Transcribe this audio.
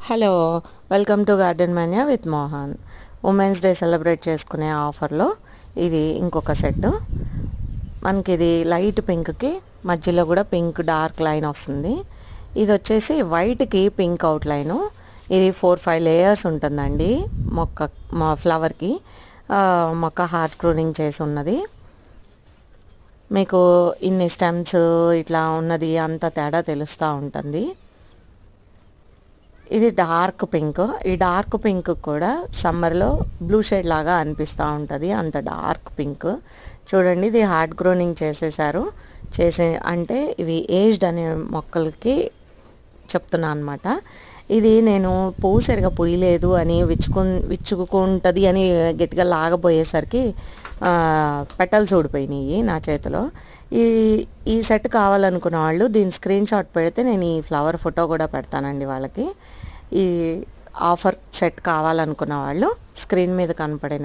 Hello, welcome to garden Manya with Mohan. Women's day celebrate చేసుకునే ఆఫర్లో ఇది ఇంకొక సెట్. మనకి ఇది లైట్ పింక్కి మధ్యలో కూడా పింక్ డార్క్ లైన్ వస్తుంది. ఇది వచ్చేసి వైట్కి పింక్ అవుట్ లైను. ఇది 4-5 లేయర్స్ ఉంటుందండి. మా ఫ్లవర్కి మొక్క హార్ట్ ప్రూనింగ్ చేసి ఉన్నది. మీకు ఇన్ని స్టెమ్స్ ఇట్లా ఉన్నది అంత తేడా తెలుస్తూ ఉంటుంది. ఇది డార్క్ పింక్. ఈ డార్క్ పింక్ కూడా సమ్మర్లో బ్లూ షేడ్ లాగా అనిపిస్తూ ఉంటుంది, అంత డార్క్ పింక్. చూడండి, ఇది హార్ట్ గ్రోనింగ్ చేసేసారు. అంటే ఇవి ఏజ్డ్ అనే మొక్కలకి చెప్తున్నా అనమాట. ఇది నేను పువ్వు సరిగా పూయలేదు అని విచ్చుకుంటుంది అని గట్టిగా లాగబోయేసరికి పెటల్స్ ఊడిపోయినాయి నా చేతిలో. ఈ సెట్ కావాలనుకున్న వాళ్ళు దీని స్క్రీన్ షాట్ పెడితే నేను ఈ ఫ్లవర్ ఫోటో కూడా పెడతానండి వాళ్ళకి. ఈ ఆఫర్ సెట్ కావాలనుకున్న వాళ్ళు స్క్రీన్ మీద కనపడే